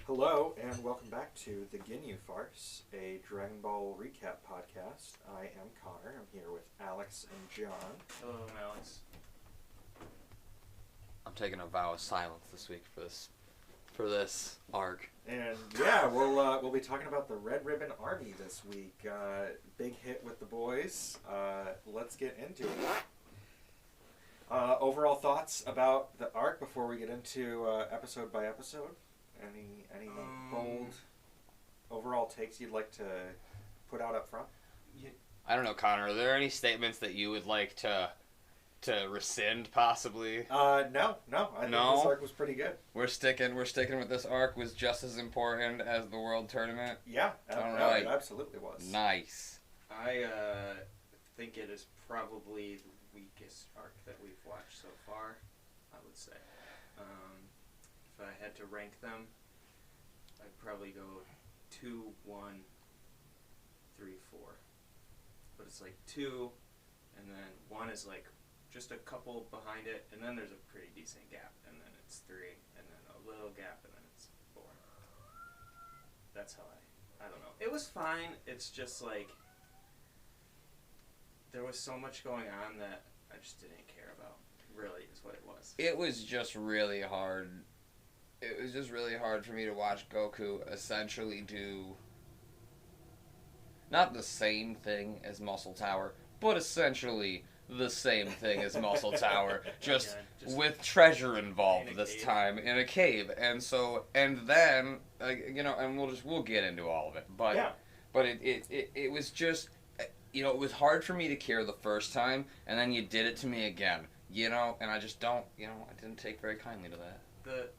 Hello, and welcome back to the Ginyu Farce, a Dragon Ball recap podcast. I am Connor. I'm here with Alex and John. Hello, I'm Alex. I'm taking a vow of silence this week for this arc. And yeah, we'll be talking about the Red Ribbon Army this week. Big hit with the boys. Let's get into it. Overall thoughts about the arc before we get into episode by episode? Any bold overall takes you'd like to put out up front? I don't know, Connor. Are there any statements that you would like to rescind, possibly? No. I think this arc was pretty good. We're sticking with this arc. Was just as important as the World Tournament. Yeah, right. It absolutely was. Nice. I think it is probably the weakest arc that we've watched so far, I would say. If I had to rank them, I'd probably go 2, 1, 3, 4. But it's like 2, and then 1 is like just a couple behind it, and then there's a pretty decent gap, and then it's 3, and then a little gap, and then it's 4. That's how I don't know. It was fine. It's just like there was so much going on that I just didn't care about. Really, is what it was. It was just really hard. It was just really hard for me to watch Goku essentially do not the same thing as Muscle Tower, but essentially the same thing as Muscle Tower, just with treasure involved this time in a cave. And then we'll get into all of it. But yeah. But it was just, it was hard for me to care the first time, and then you did it to me again. And I just don't, I didn't take very kindly to that.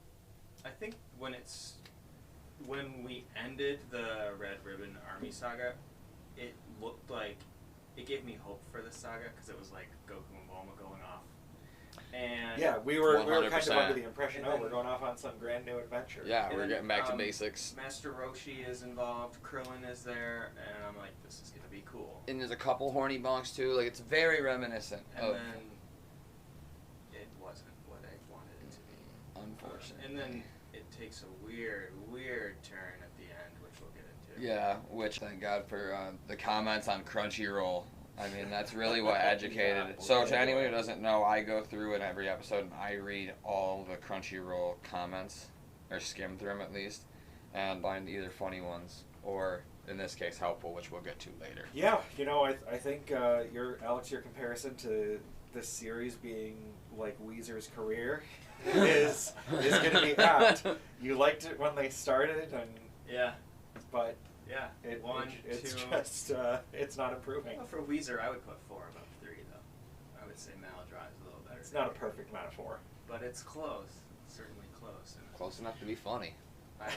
I think when we ended the Red Ribbon Army saga, it looked like it gave me hope for the saga because it was like Goku and Bulma going off. And yeah, we were 100%. kind of under the impression, we're going off on some grand new adventure. Yeah, we're getting back to basics. Master Roshi is involved, Krillin is there, and I'm like, this is gonna be cool. And there's a couple horny bonks too. Like, it's very reminiscent And of. then it wasn't what I wanted it to be. Unfortunate. And then it takes a weird turn at the end, which we'll get into. Yeah, which thank God for the comments on Crunchyroll. I mean, that's really what educated. Yeah, So to anyone who doesn't know, I go through in every episode and I read all the Crunchyroll comments, or skim through them at least, and find either funny ones or, in this case, helpful, which we'll get to later. Yeah, I think your comparison to this series being like Weezer's career is going to be apt. You liked it when they started, and Yeah. but Yeah. it's 2. just it's not improving. Well, for Weezer, I would put 4 above 3, though. I would say Maladrive is a little better. It's not a perfect metaphor. But it's close. It's certainly close. And Close enough to be funny. I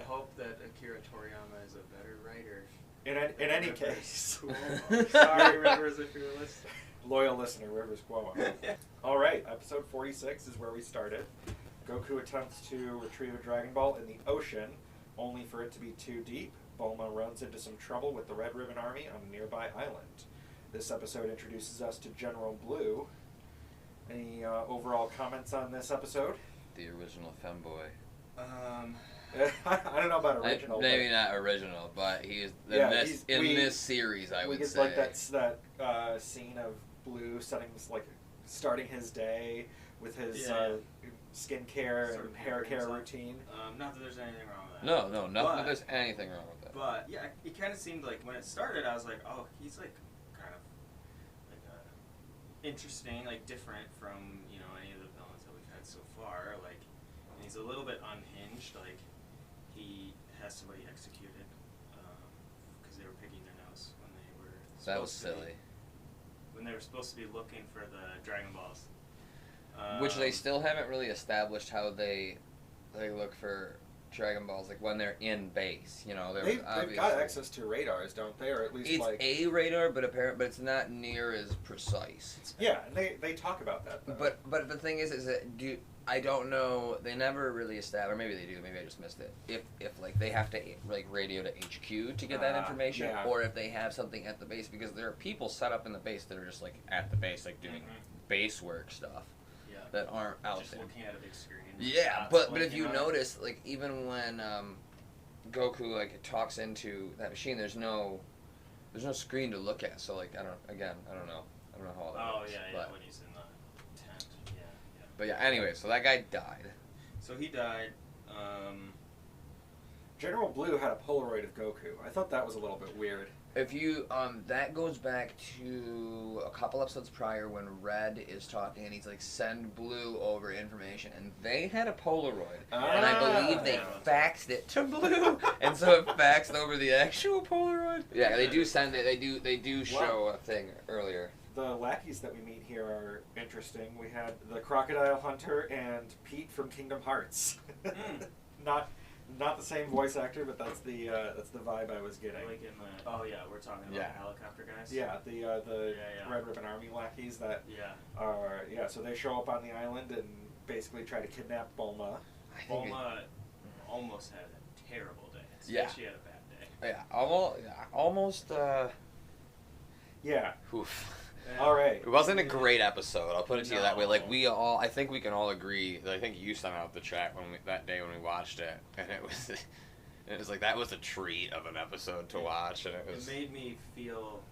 hope that Akira Toriyama is a better writer. In any case, Cool. Sorry, Rivers, if you're listening. loyal listener Rivers Cuomo. All right, episode 46 is where we started. Goku attempts to retrieve a Dragon Ball in the ocean, only for it to be too deep. Bulma runs into some trouble with the Red Ribbon Army on a nearby island. This episode introduces us to General Blue. Any overall comments on this episode? The original femboy. I don't know about original. Maybe not original, but he's this series. I we would get say like that scene of Blue starting his day with his skincare and hair care routine. Not that there's anything wrong with that. No, not that there's anything wrong with that. But yeah, it kind of seemed like when it started, I was like, oh, he's like kind of like interesting, like different from any of the villains that we've had so far. Like, and he's a little bit unhinged. Like, he has somebody executed because they were picking their nose when they were. That was silly. When they were supposed to be looking for the Dragon Balls. Which they still haven't really established how they look for Dragon Balls, like when they're in base. They've got access to radars, don't they? Or at least it's a radar, but it's not near as precise. Yeah, and they talk about that, though. But the thing is that I don't know. They never really established, or maybe they do. Maybe I just missed it. If like they have to like radio to HQ to get that information, or if they have something at the base, because there are people set up in the base that are just like at the base, like doing base work stuff. Yeah. that aren't out just there. looking at a big screen. Yeah, but if you notice, like even when Goku like talks into that machine, there's no screen to look at. So like I don't know how all that works. Yeah, when he's in the tent. Yeah. But yeah, anyway, so that guy died. So he died. General Blue had a Polaroid of Goku. I thought that was a little bit weird. If you that goes back to a couple episodes prior when Red is talking and he's like send Blue over information, and they had a Polaroid, and I believe they faxed it to Blue, and so it faxed over the actual Polaroid. Yeah, they do send it. They do show a thing earlier. The lackeys that we meet here are interesting. We had the Crocodile Hunter and Pete from Kingdom Hearts. Not the same voice actor, but that's the vibe I was getting. Like in the we're talking about the helicopter guys. Yeah, the Red Ribbon Army lackeys that are so they show up on the island and basically try to kidnap Bulma. Bulma almost had a terrible day. She had a bad day. Yeah, almost. Yeah. Oof. All right. It wasn't a great episode. I'll put it to you that way. Like I think we can all agree. I think you sent out the chat that day when we watched it, and it was like that was a treat of an episode to watch, and it made me feel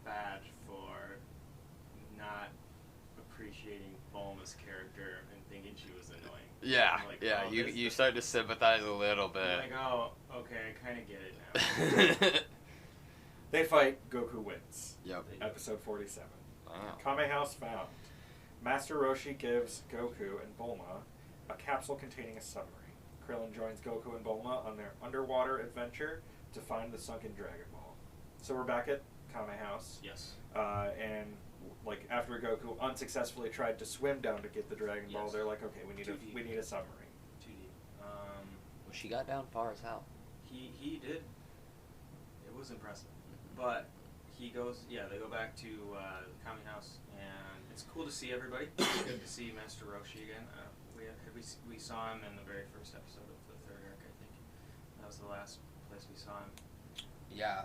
bad for not appreciating Bulma's character and thinking she was annoying. Yeah, you started to sympathize a little bit. I'm like, oh, okay, I kind of get it now. They fight. Goku wins. Yep. Episode 47. Wow. Kame House found. Master Roshi gives Goku and Bulma a capsule containing a submarine. Krillin joins Goku and Bulma on their underwater adventure to find the sunken Dragon Ball. So we're back at Kame House. Yes. And like after Goku unsuccessfully tried to swim down to get the Dragon Ball, they're like, okay, we need a submarine. Too deep. Well, she got down far as hell. He did. It was impressive. But they go back to the Kame House, and it's cool to see everybody. It's good to see Master Roshi again. We saw him in the very first episode of the third arc, I think. That was the last place we saw him. Yeah.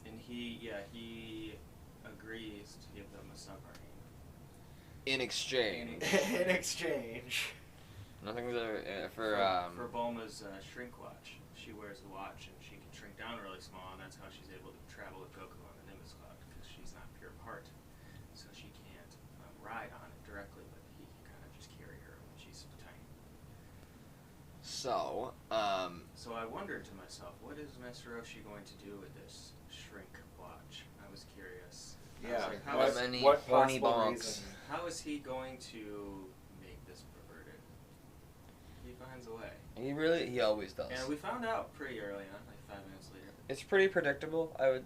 And he agrees to give them a submarine. In exchange. In exchange. Nothing there for Bulma's shrink watch. She wears the watch, and she can shrink down really small, and that's how she's able to travel with Goku on the Nimbus Cloud, because she's not pure part, so she can't ride on it directly, but he can kind of just carry her when she's tiny. So I wondered to myself, what is Master Roshi going to do with this shrink watch? I was curious. Yeah. What horny bonks? How is he going to make this perverted? He finds a way. He always does. And we found out pretty early on, like 5 minutes later. It's pretty predictable. I would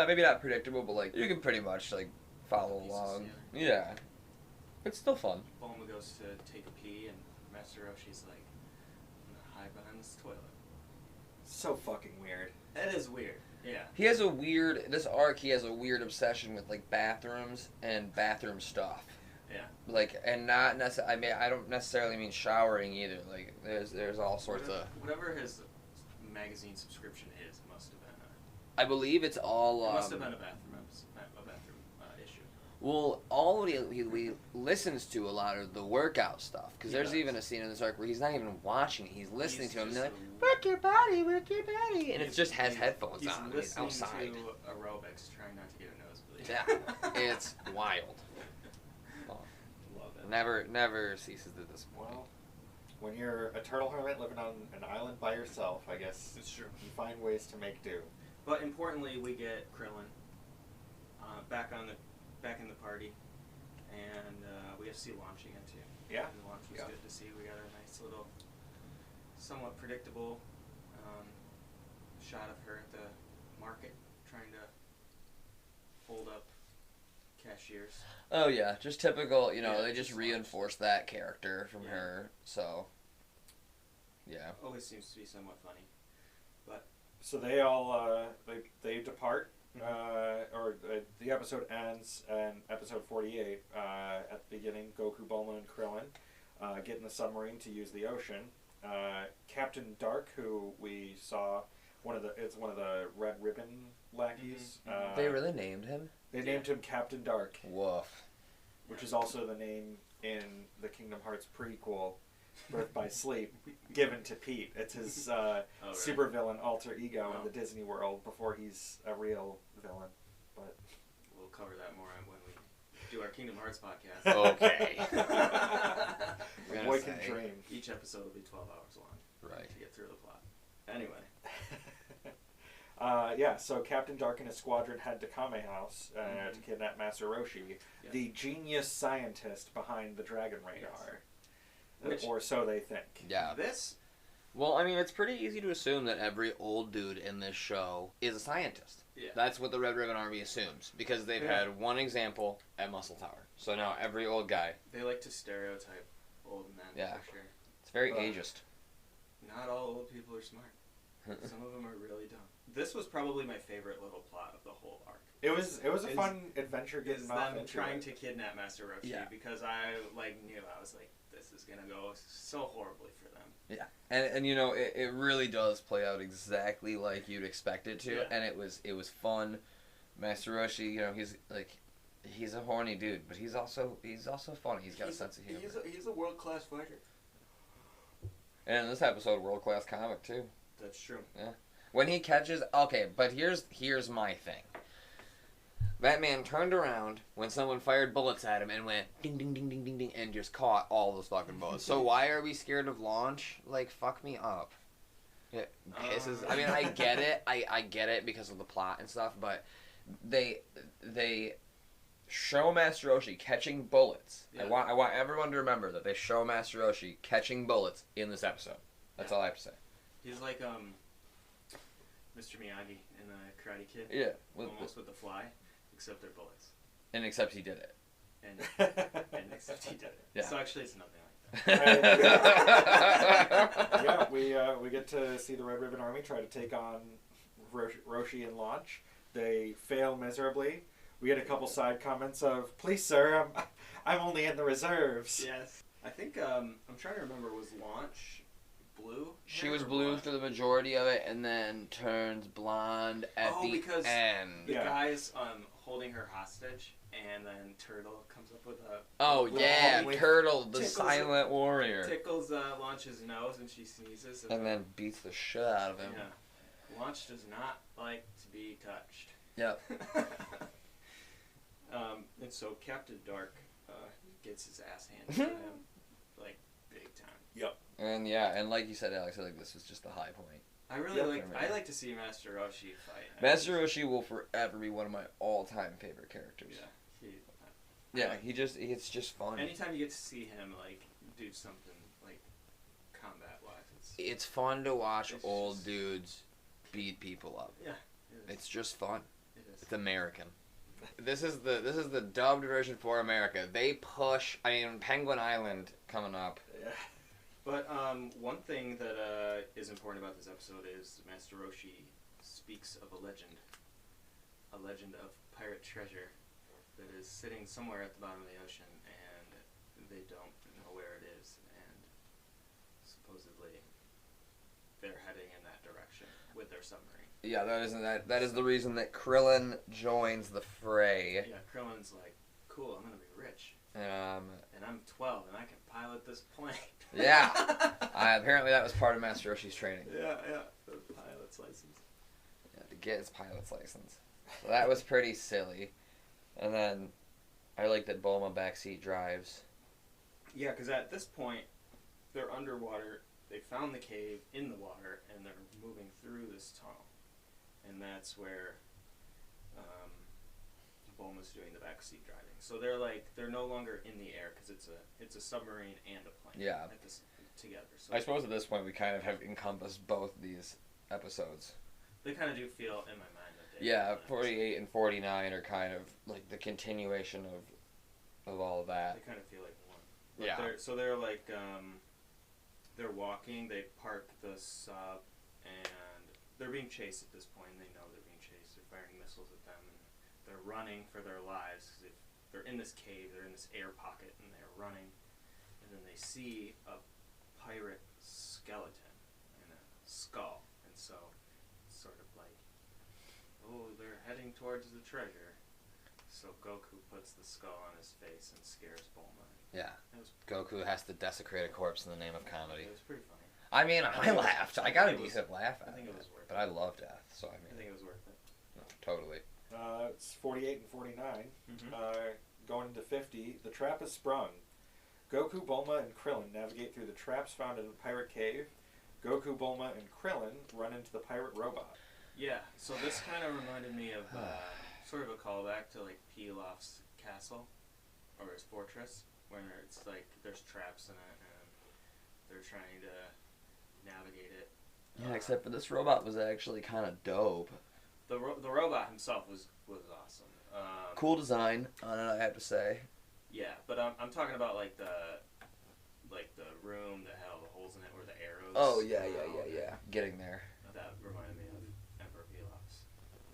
maybe not predictable, but like you can pretty much like follow along. Yeah. It's still fun. Bulma goes to take a pee, and Master Roshi's like, I'm gonna hide behind this toilet. So fucking weird. That is weird. Yeah. He has a weird obsession with like bathrooms and bathroom stuff. Yeah. Like, and not necessarily. I don't necessarily mean showering either. Like, there's all sorts of. Whatever his magazine subscription is, must have been. I believe it's all. It must have been a bathroom issue. Well, he listens to a lot of the workout stuff, because there's even a scene in this arc where he's not even watching it; he's listening to him. And they're like, work your body, and it just has headphones on. He's outside. To aerobics, trying not to get a nosebleed. Yeah, it's wild. Never ceases to disappoint. Well, when you're a turtle hermit living on an island by yourself, I guess it's true. You find ways to make do. But importantly, we get Krillin back in the party, and we get to see launch again too. Yeah. The launch was good to see. We got a nice little, somewhat predictable shot of her at the market trying to hold up cashiers. Oh yeah, just typical. They just reinforced that character from her. So. Yeah. Always seems to be somewhat funny, but. So they all they depart, or the episode ends in episode 48. At the beginning, Goku, Bulma, and Krillin get in the submarine to use the ocean. Captain Dark, who we saw, it's one of the Red Ribbon lackeys. They really named him? They named him Captain Dark. Woof. Which is also the name in the Kingdom Hearts prequel, Birth by Sleep, given to Pete. It's his supervillain alter ego in the Disney world before he's a real villain. But we'll cover that more when we do our Kingdom Hearts podcast. Okay. The boy can dream. Each episode will be 12 hours long. Right. To get through the plot. Anyway. So Captain Dark and his squadron head to Kame House to kidnap Master Roshi, the genius scientist behind the Dragon Radar. Or so they think. Yeah. Well, I mean, it's pretty easy to assume that every old dude in this show is a scientist. Yeah. That's what the Red Ribbon Army assumes, because they've had one example at Muscle Tower. So now every old guy. They like to stereotype old men, for sure. It's very ageist. Not all old people are smart. Some of them are really dumb. This was probably my favorite little plot of the whole arc. It was a fun adventure getting off them trying to kidnap Master Roshi because I knew I was like, this is gonna go so horribly for them. Yeah, and you know it really does play out exactly like you'd expect it to, and it was fun. Master Roshi, you know, he's a horny dude, but he's also funny. He's got a sense of humor. He's a world-class fighter. And in this episode, world-class comic too. That's true. Yeah. When he catches... Okay, but here's my thing. That man turned around when someone fired bullets at him and went ding, ding, ding, ding, ding, ding, and just caught all those fucking bullets. So why are we scared of launch? Like, fuck me up. It pisses... I mean, I get it. I get it because of the plot and stuff, but they show Master Roshi catching bullets. Yeah. I want everyone to remember that they show Master Roshi catching bullets in this episode. That's all I have to say. He's like Mr. Miyagi in Karate Kid. Yeah. Almost with the fly, except they're bullets. And except he did it. And except he did it. Yeah. So actually it's nothing like that. We get to see the Red Ribbon Army try to take on Roshi and launch. They fail miserably. We get a couple side comments of, please sir, I'm only in the reserves. Yes. I think, I'm trying to remember, was launch blue? She was blue for the majority of it, and then turns blonde at the end. The guy's holding her hostage, and then Turtle comes up with a... Turtle, the silent warrior. Tickles Launch's nose, and she sneezes. And then beats the shit out of him. Yeah. Launch does not like to be touched. Yep. And so Captain Dark gets his ass handed to him, like, big time. Yep. And like you said, Alex, I think this was just the high point. I like to see Master Roshi fight. Master Roshi will forever be one of my all-time favorite characters. Yeah. It's just fun. Anytime you get to see him, like, do something, like, combat-wise, it's fun to watch old dudes beat people up. Yeah. It's just fun. It is. It's American. This is the dubbed version for America. They push. I mean, Penguin Island coming up. Yeah. But one thing that is important about this episode is Master Roshi speaks of a legend of pirate treasure that is sitting somewhere at the bottom of the ocean, and they don't know where it is, and supposedly they're heading in that direction with their submarine. Yeah, that is the reason that Krillin joins the fray. Yeah, Krillin's like, cool, I'm gonna be rich. And I'm 12 and I can pilot this plane. Yeah. Apparently that was part of Master Roshi's training. Yeah. The pilot's license. Yeah, to get his pilot's license. So that was pretty silly. And then I like that Bulma backseat drives. Yeah, because at this point, they're underwater. They found the cave in the water, and they're moving through this tunnel. And that's where Bulma's doing the backseat driving. So they're no longer in the air because it's a submarine and a plane. Yeah. Together. So I suppose at this point we kind of have encompassed both these episodes. They kind of do feel in my mind that they... Yeah, 48 and 49 are kind of like the continuation of all of that. They kind of feel like one. But they're like, they're walking, they park the sub, and they're being chased at this point, and they know they're being chased. They're firing missiles at them, and they're running for their lives, because they're in this cave, they're in this air pocket, and they're running, and then they see a pirate skeleton and a skull, and so it's sort of like, oh, they're heading towards the treasure. So Goku puts the skull on his face and scares Bulma. Yeah. It was, Goku has to desecrate a corpse in the name of comedy. it was pretty funny. I mean, I laughed. I got a decent laugh I out think of it was it. worth But it. I love death, so I I mean, think it was worth it. no, totally. It's 48 and 49. Mm-hmm. Going into 50, the trap is sprung. Goku, Bulma, and Krillin navigate through the traps found in the pirate cave. Goku, Bulma, and Krillin run into the pirate robot. Yeah, so this kind of reminded me of sort of a callback to like Pilaf's castle or his fortress, where it's like there's traps in it and they're trying to navigate it. Yeah, except for this robot was actually kind of dope. The robot himself was awesome. Cool design on it, I have to say. Yeah, but I'm talking about like the room that had all the holes in it where the arrows. Oh yeah. Getting there. That reminded me of Emperor Pilaf's.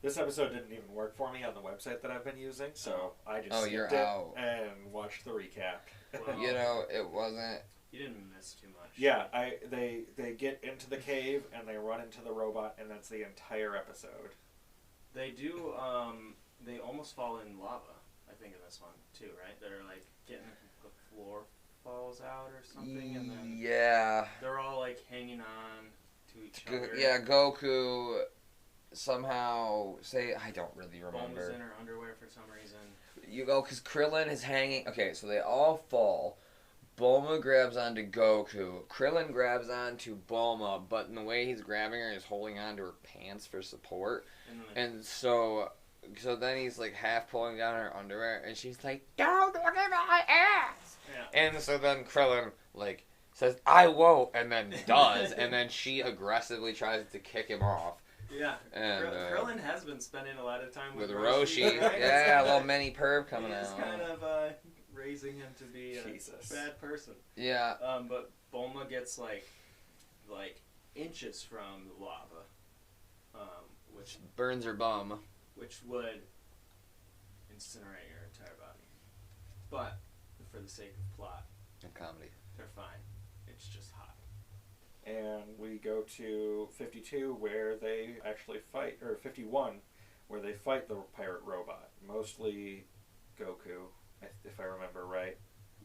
This episode didn't even work for me on the website that I've been using, so I just skipped you're it out. and watched the recap. Well, You know, it wasn't. You didn't miss too much. Yeah, they get into the cave and they run into the robot, and that's the entire episode. They do. They almost fall in lava. I think in this one too, right? They're like getting the floor falls out or something, and then Yeah. they're all like hanging on to each other. Yeah, Goku somehow I don't really Bulma's remember. in her underwear for some reason. You go, because Krillin is hanging. Okay, so they all fall. Bulma grabs onto Goku. Krillin grabs onto Bulma, but in the way he's grabbing her, he's holding onto her pants for support. And so then he's like half pulling down her underwear, and she's like, "Don't look at my ass!" Yeah. And so then Krillin like says, "I won't," and then does, and then she aggressively tries to kick him off. Yeah. And Krillin has been spending a lot of time with Roshi. Right? Yeah, a little mini perv coming He's out. kind of raising him to be Jesus. a bad person. Yeah. But Bulma gets like inches from the lava, which Burns her bum. would incinerate your entire body. But for the sake of plot, And comedy. they're fine. It's just hot. And we go to 52 where they actually fight, or 51 where they fight the pirate robot. Mostly Goku, if I remember right.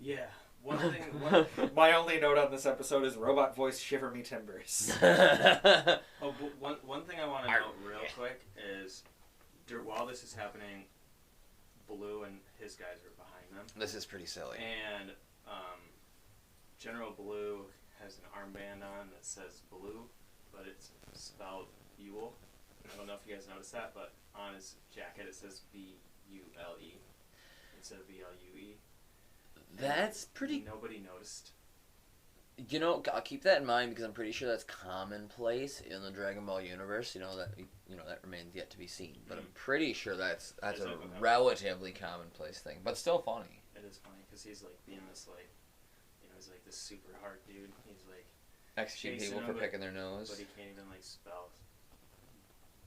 Yeah. My only note on this episode is robot voice shiver me timbers. Oh, but one thing I want to note real quick is while this is happening, Blue and his guys are behind them. This is pretty silly. And General Blue has an armband on that says Blue, but it's spelled Buell. I don't know if you guys noticed that, but on his jacket it says B-U-L-E instead of B-L-U-E. That's pretty... Nobody noticed. You know, I'll keep that in mind because I'm pretty sure that's commonplace in the Dragon Ball universe. That remains yet to be seen. But I'm pretty sure that's a relatively commonplace thing. But still funny. It is funny because he's like being this he's like this super hard dude. He's like Execute people for picking their nose. but he can't even like spell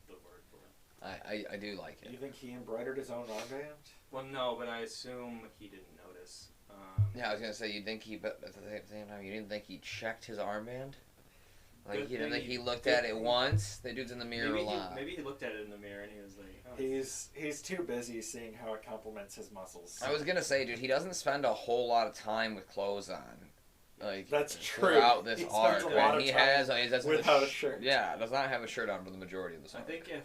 the word for it. I do like Do you it. think he embroidered his own armband? Well, no, but I assume he didn't notice. Yeah, I was gonna say you'd think but at the same time you didn't think he checked his armband. Like Good you didn't thing think he he looked did- at it once. The dude's in the mirror a lot. Maybe he looked at it in the mirror and he was like, oh, He's too busy seeing how it complements his muscles. I was gonna say, dude, he doesn't spend a whole lot of time with clothes on. Like That's true. throughout this He arc, spends a lot right? of He time has doesn't without a shirt. Yeah, does not have a shirt on for the majority of this I arc. think if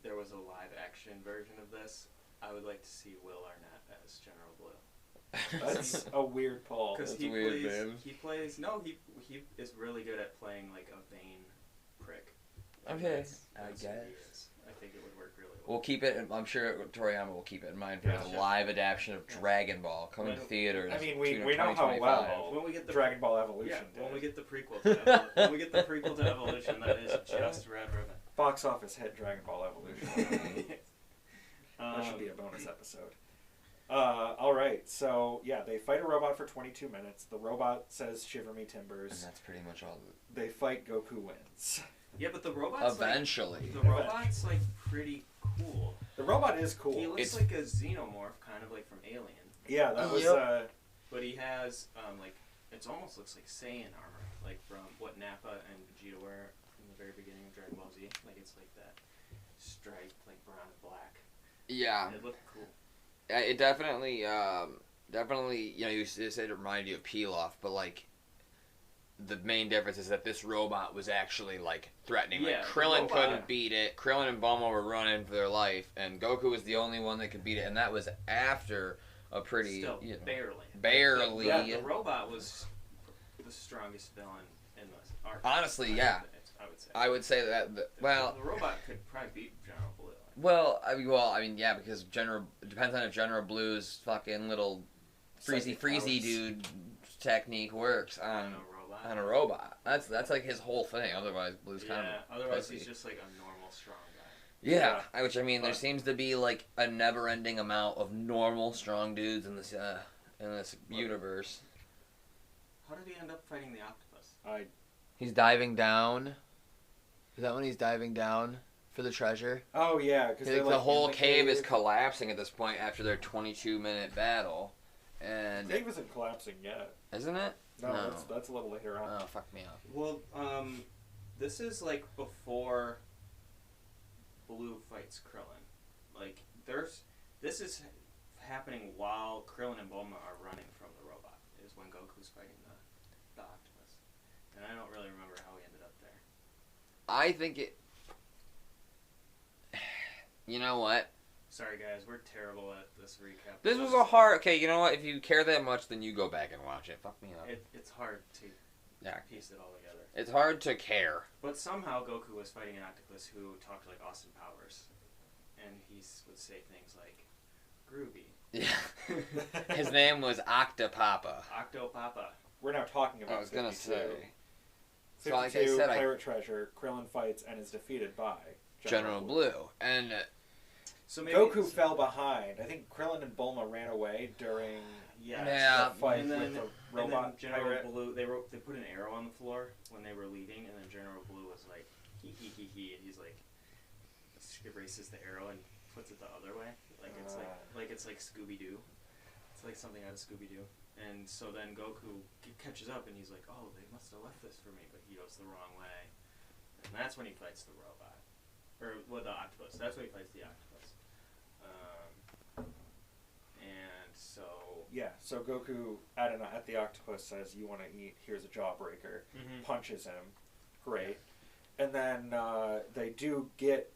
there was a live action version of this, I would like to see Will Arnett as General Blue. That's a weird pull. Because That's weird, man. he is really good at playing like a vain prick. Okay, That's I who he guess. is. I think it would work really well. We'll keep it. I'm sure Toriyama will keep it in mind for Yeah. the live adaptation of Dragon Ball coming to theaters. I mean, we know 2025. how well When we get the Dragon Ball Evolution yeah, when did. we get the prequel to when we get the prequel to Evolution, that is just Red Ribbon. Box office hit Dragon Ball Evolution. That should be a bonus episode. Alright, so yeah, they fight a robot for 22 minutes. The robot says shiver me And timbers. that's pretty much all. They fight, Goku wins. Yeah, but the robot's Eventually. like pretty cool. The robot is cool. He looks It's- like a xenomorph, kind of like from Alien. Yeah, that was But he has it almost looks like Saiyan armor, like from what Nappa and Vegeta wear from the very beginning of Dragon Ball Z. Like it's like that striped, like brown and black. Yeah. It looked cool. It definitely, you know, you said it reminded you of Pilaf, but like, the main difference is that this robot was actually like threatening. Yeah, like Krillin the couldn't beat it. Krillin and Bulma were running for their life, and Goku was the only one that could beat it, and that was after a pretty Still, you know, barely. barely. The robot was the strongest villain in the arc. Honestly, yeah. I would say. Well, the robot could probably beat General Blue. Well, I mean, yeah, because it depends on if General Blue's fucking little freezy dude technique works on a robot. That's like his whole thing. Otherwise, Blue's kind of otherwise pussy. he's just like a normal strong guy. Yeah, which I mean, there seems to be like a never-ending amount of normal strong dudes in this universe. How did he end up fighting the octopus? He's diving down. Is that when he's diving down for the treasure? Oh yeah, because the whole cave is collapsing at this point after their 22-minute battle, and the cave isn't collapsing yet, isn't it? No, that's a little later on. Oh, fuck me up. Well, this is like before Blue fights Krillin. Like, this is happening while Krillin and Bulma are running from the robot. Is when Goku's fighting the octopus, and I don't really remember how he ended up there. I think it. You know what? Sorry guys, we're terrible at this recap. This was a hard. Okay, you know what? If you care that much, then you go back and watch it. Fuck me up. It's hard to piece it all together. It's hard to care. But somehow Goku was fighting an octopus who talked like Austin Powers, and he would say things like, "Groovy." Yeah. His name was Octopapa. Octopapa. We're now talking about. I was gonna 52. say. 52, So like I said, pirate treasure. Krillin fights and is defeated by General Blue. And so maybe Goku fell behind. I think Krillin and Bulma ran away during Yeah. the fight and then, with the and robot then General pirate. Blue, they put an arrow on the floor when they were leaving, and then General Blue was like, hee hee hee hee, and he's like, erases the arrow and puts it the other way, like it's like Scooby Doo. It's like something out of Scooby Doo. And so then Goku catches up, and he's like, oh, they must have left this for me, but he goes the wrong way, and that's when he fights the robot, or the octopus. That's when he fights the octopus. And so so Goku at the octopus says, "You want to eat? Here's a jawbreaker." Punches him, great, and then they do get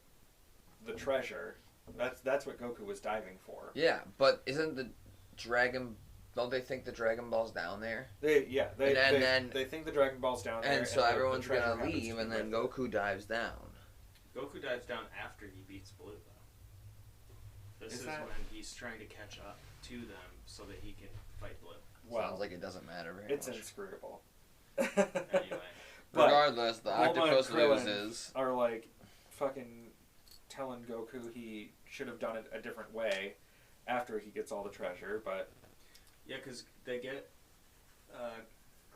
the treasure. That's what Goku was diving for. yeah, but isn't the dragon? Don't they think the Dragon Ball's down there? They think the Dragon Ball's down there, and so everyone's the treasure gonna leave, and then Goku dives down. Goku dives down after he beats Blue, though. This is when he's trying to catch up to them so that he can fight Blue. Well, sounds like it doesn't matter very it's much. inscrutable. Anyway. Regardless, the Bulma octopus and Krillin loses. Are like fucking telling Goku he should have done it a different way after he gets all the treasure, but yeah, because they get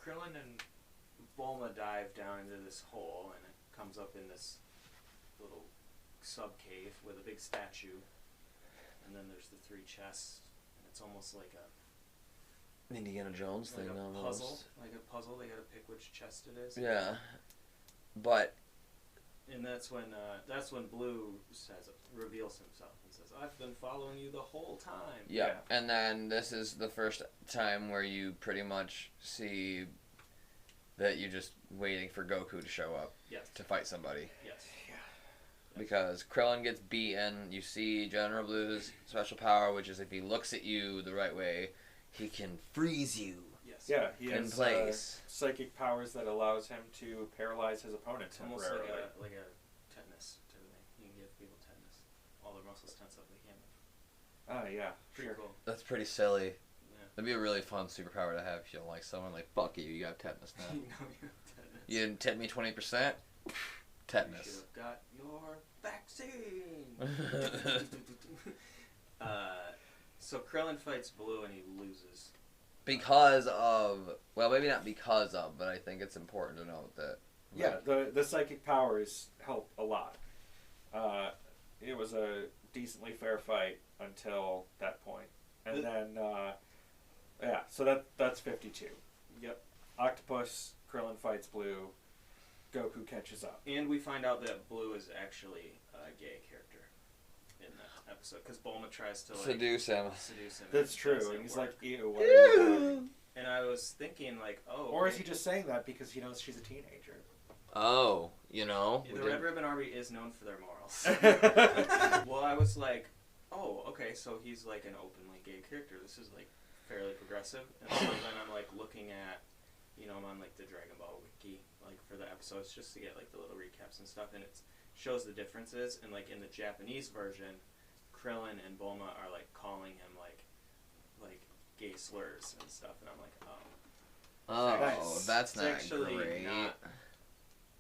Krillin and Bulma dive down into this hole, and it comes up in this little sub cave with a big statue, and then there's the three chests, and it's almost like a Indiana Jones thing, almost. Like a puzzle. They gotta pick which chest it is. Yeah, but and that's when Blue reveals himself and says, "I've been following you the whole time." yeah, and then this is the first time where you pretty much see that you're just waiting for Goku to show up. Yes. To fight somebody. Yes. Because Krillin gets beaten, you see General Blue's special power, which is if he looks at you the right way, he can freeze you. Yes. yeah, he in has place. Psychic powers that allows him to paralyze his opponent Almost temporarily. like a tetanus type of thing. You can give people tetanus. All their muscles tense up, they can't move. Oh yeah, Pretty sure. cool. That's pretty silly. Yeah. That'd be a really fun superpower to have if you don't like someone. Like, fuck you, you got tetanus now. You know you have tetanus. You didn't tip me 20%? You Tetanus. should have got your vaccine. So Krillin fights Blue and he loses. Because of, well, maybe not because of, but I think it's important to note that. Yeah, the psychic powers help a lot. It was a decently fair fight until that point. And then, so that's 52. Yep. Octopus, Krillin fights Blue, Goku catches up. And we find out that Blue is actually a gay character. in that episode because Bulma tries to seduce him. That's true. Doesn't And he's work. like, ew, what are you doing? And I was thinking, like, oh. Or is he just saying that because he knows she's a teenager? Oh, you know. The Red Ribbon Army is known for their morals. Well, I was like, oh, okay, so he's like an openly gay character. This is like fairly progressive. And so then I'm like looking at, I'm on like the Dragon Ball wiki, like for the episodes, just to get like the little recaps and stuff, and it shows the differences. And like in the Japanese version, Krillin and Bulma are like calling him like gay slurs and stuff, and I'm like, oh. Oh, Nice. that's It's not actually great.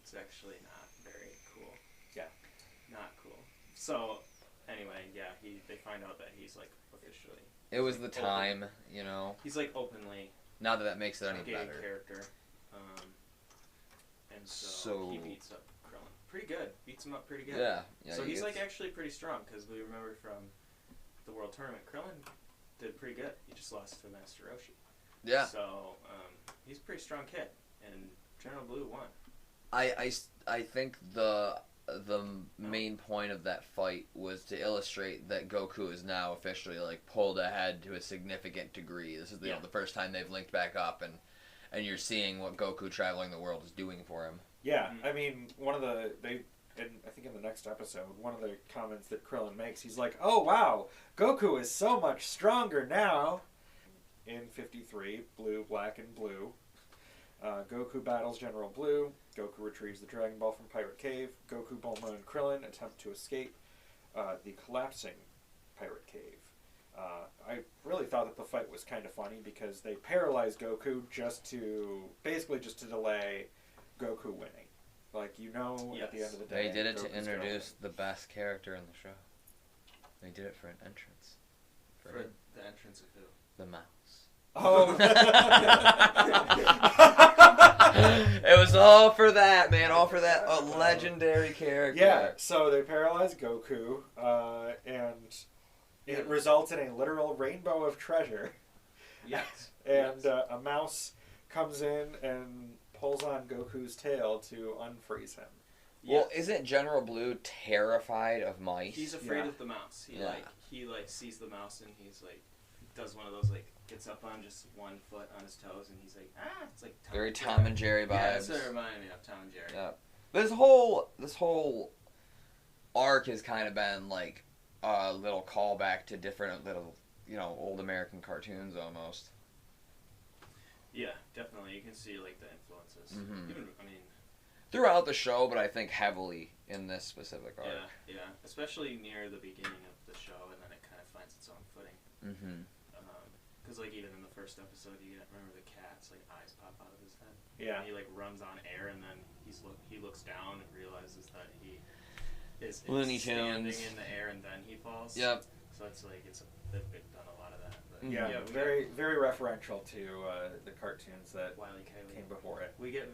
It's actually not very cool. Yeah. Not cool. So, anyway, yeah, they find out that he's like officially. It was the time, He's like openly Not that makes it a any gay better. character. And So- he beats up Krillin. Pretty good. Beats him up pretty good. Yeah. So he he's gets- like actually pretty strong because we remember from the World Tournament, Krillin did pretty good. He just lost to Master Roshi. Yeah. So he's a pretty strong kid, and General Blue won. I think the main point of that fight was to illustrate that Goku is now officially like pulled ahead to a significant degree. This is the first time they've linked back up, and you're seeing what Goku traveling the world is doing for him. Yeah, I mean, I think in the next episode, one of the comments that Krillin makes, he's like, oh wow, Goku is so much stronger now. In 53, Blue, Black, and Blue, Goku battles General Blue. Goku retrieves the Dragon Ball from Pirate Cave. Goku, Bulma, and Krillin attempt to escape the collapsing Pirate Cave. I really thought that the fight was kind of funny because they paralyzed Goku just to delay Goku winning. Like, at the end of the day, They did it to Goku's gonna introduce win. the best character in the show. They did it for an entrance. For him. the entrance of who? The mouse. Oh. It was all for that, man. All for that legendary character. Yeah, so they paralyze Goku, and it results in a literal rainbow of treasure. Yes. And a mouse comes in and pulls on Goku's tail to unfreeze him. Well, isn't General Blue terrified of mice? He's afraid Yeah. of the mouse. He Yeah. sees the mouse and he's like does one of those like gets up on just one foot on his toes and he's like it's like very Tom and Jerry vibes. Yeah, that's what it reminded me of, Tom and Jerry. Yeah. This whole arc has kind of been like a little callback to different little, old American cartoons almost. Yeah, definitely. You can see like the influences. Mhm. Even, Throughout the show, but I think heavily in this specific arc. yeah, especially near the beginning of the show, and then it kind of finds its own footing. Mm-hmm. Because like even in the first episode, you remember the cat's like eyes pop out of his head. Yeah. And he like runs on air, and then he looks down and realizes that he is Looney standing Tunes. in the air, and then he falls. Yep. So it's like they've done a lot of that. But Yeah, we very very referential to the cartoons that get Wile E. Coyote. came before it. We get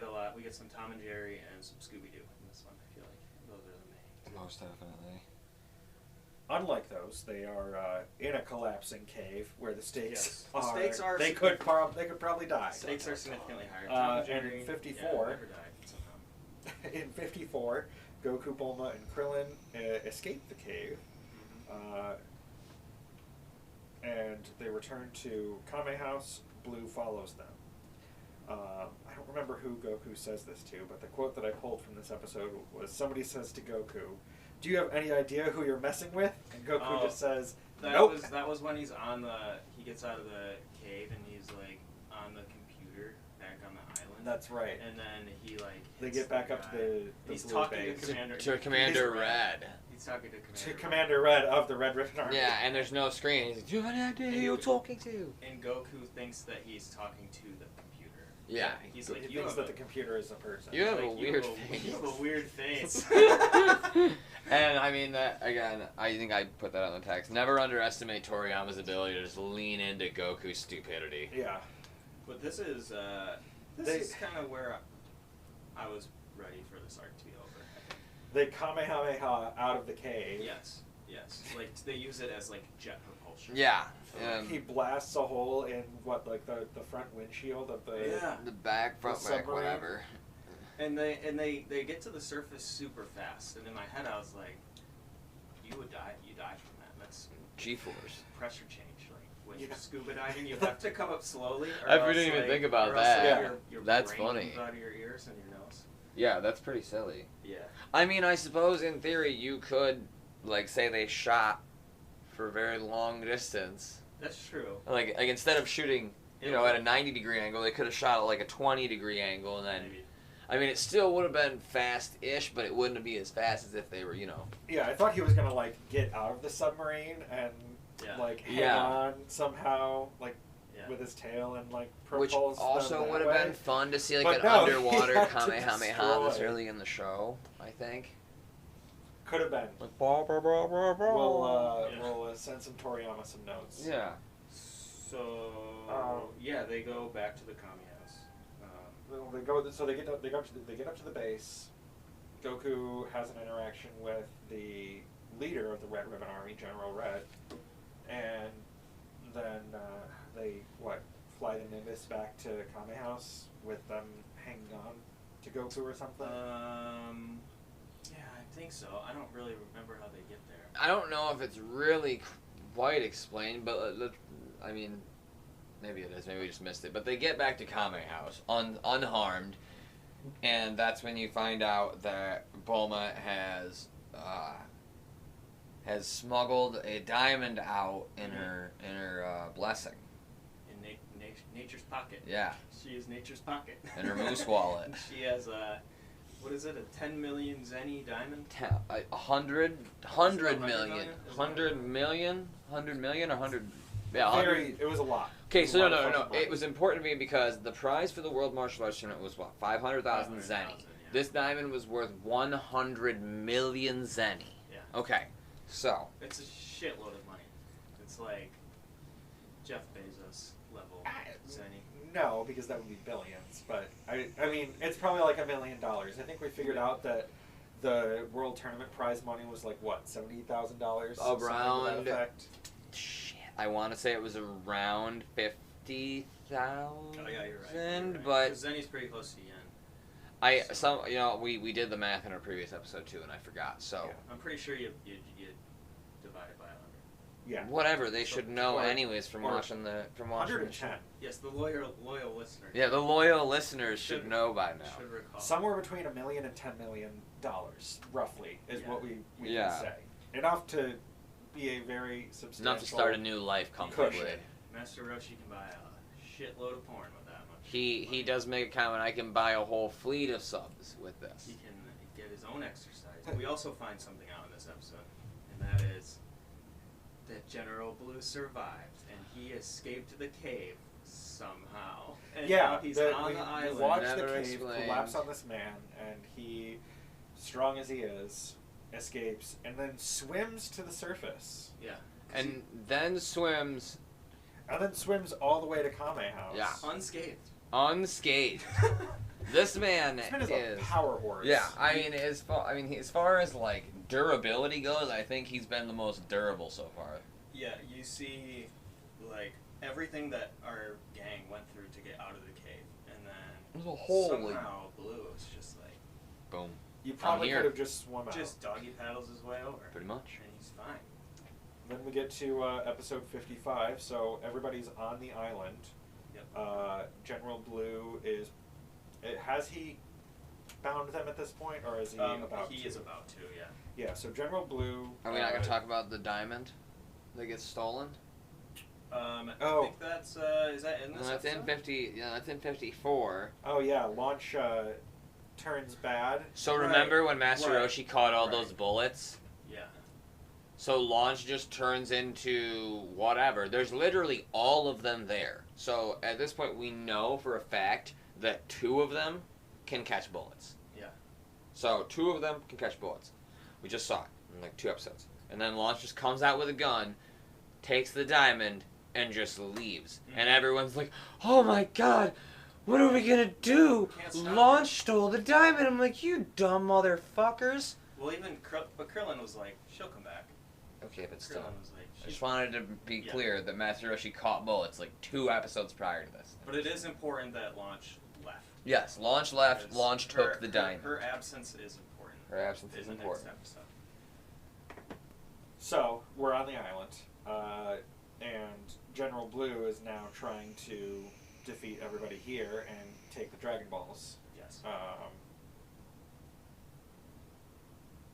a lot. We get some Tom and Jerry and some Scooby Doo in this one. I feel like those are the main two. Most definitely. Unlike those, they are in a collapsing cave where the stakes Yes. The stakes are they could probably die. Stakes are significantly higher. Tom and Jerry, and in 54, never died somehow. in 54, Goku, Bulma, and Krillin escape the cave, and they return to Kame House. Blue follows them. I don't remember who Goku says this to, but the quote that I pulled from this episode was somebody says to Goku, "Do you have any idea who you're messing with?" And Goku just says, "Nope." That was when he gets out of the cave and he's like on the computer back on the island. That's right. And then he like They hits get back up to the he's blue talking base. to Commander. To Commander Red. He's talking to Commander. To Commander Red of the Red Ribbon Army. Yeah, and there's no screen. He's like, "Do you have any idea who you're talking to?" And Goku thinks that he's talking to the computer. Yeah. He's He like, thinks that the computer is a person. You have a like, weird You face. have a weird face. And I mean that again. I think I put that on the text. Never underestimate Toriyama's ability to just lean into Goku's stupidity. Yeah. But this is kind of where I was ready for this arc to be over. They Kamehameha out of the cave. Yes. Like they use it as like jet propulsion. Yeah. He blasts a hole in the front windshield of the. Yeah. The back, front, The back, submarine. whatever. And they get to the surface super fast. And in my head I was like, you would die. You die from that. That's G-force. pressure change. Like when you're scuba diving, you have to come up slowly. Or I else, didn't even like, think about or else, that. like, Yeah. your That's brain funny. comes out of your ears and your nose. Yeah, that's pretty silly. Yeah. I mean, I suppose in theory you could, like, say they shot for a very long distance. That's true. Like instead of shooting, at a 90-degree angle, they could have shot at like a 20-degree angle, and then. Maybe. I mean, it still would have been fast-ish, but it wouldn't be as fast as if they were, Yeah, I thought he was gonna like get out of the submarine and like hang on somehow, like with his tail and like Which propulse them also that would have way. been fun to see, like But an no, underwater he had to Kamehameha this destroy. early in the show, I think. Could have been. Like, blah, blah, blah, blah, blah. We'll send some Toriyama some notes. Yeah. So they go back to the Kami house. Well, they go. So they get up to the base. Goku has an interaction with the leader of the Red Ribbon Army, General Red, and then they fly the Nimbus back to Kame House with them hanging on to Goku or something. Yeah, I think so. I don't really remember how they get there. I don't know if it's really quite explained, but I mean, maybe it is. Maybe we just missed it. But they get back to Kame House unharmed, and that's when you find out that Bulma has smuggled a diamond out in her blessing. In nature's pocket. Yeah. She is nature's pocket. In her moose wallet. She has what is it? A 10 million zenny diamond? 100 million. 100 million? 100 million or 100? Yeah, It was a lot. Okay, so no. It was important to me because the prize for the World Martial Arts Tournament was what? 500,000 zenny. Yeah. This diamond was worth 100 million zenny. Yeah. Okay, so. It's a shitload of money. It's like Jeff Bezos level zenny. No, because that would be billions. But I mean, it's probably like $1 million. I think we figured out that the World Tournament prize money was like what, $70,000? Around. Shit, I want to say it was around 50,000. Oh yeah, you're right. But zenny's pretty close to yen. We did the math in our previous episode too, and I forgot. So yeah. I'm pretty sure you divide it by 100. Yeah. Whatever, they should know anyways from watching the 110. Yes, the loyal listeners. Yeah, the loyal listeners should know by now. Should recall. Somewhere between $1 million and $10 million, roughly, is what we can say. Enough to be a very substantial. Enough to start a new life comfortably. Master Roshi can buy a shitload of porn with that much. He does make a comment. I can buy a whole fleet of subs with this. He can get his own exercise. We also find something out in this episode, and that is that General Blue survived, and he escaped the cave somehow. And now he's on the island. We watch Never the cave explained. collapse on this man, and he, strong as he is, escapes, and then swims to the surface. Yeah. And then swims. And then swims all the way to Kame House. Yeah. Unscathed. Unscathed. This man is a power horse. Yeah, I mean, as far as like durability goes, I think he's been the most durable so far. Yeah, you see, like everything that our gang went through to get out of the cave, and then There's a whole somehow Blue is just like boom. You probably could have just swum out. Just doggy paddles his way over. Pretty much. And he's fine. Then we get to episode 55, so everybody's on the island. Yep. General Blue is... has he bound them at this point, or is he about to? He is about to, yeah. Yeah, so General Blue... Are we not going to talk about the diamond that gets stolen? I think that's... is that in this That's episode? in 50... Yeah, that's in 54. Oh, yeah, Launch turns bad. So remember when Master Right. Roshi caught all those bullets? Yeah. So Launch just turns into whatever. There's literally all of them there. So at this point, we know for a fact that 2 of them can catch bullets. Yeah. So 2 of them can catch bullets. We just saw it in like 2 episodes. And then Launch just comes out with a gun, takes the diamond, and just leaves. Mm-hmm. And everyone's like, oh my god, what are we gonna do? Launch stole the diamond. I'm like, you dumb motherfuckers. Well, even Krillin was like, she'll come back. Okay, but still. Krillin was like, I just wanted to be clear that Master Roshi caught bullets like 2 episodes prior to this. But it is important that Launch left. Yes, Launch left, Because Launch took the diamond. Her absence is important. Her absence is in the important. next episode. So, we're on the island, and General Blue is now trying to defeat everybody here and take the Dragon Balls. Yes.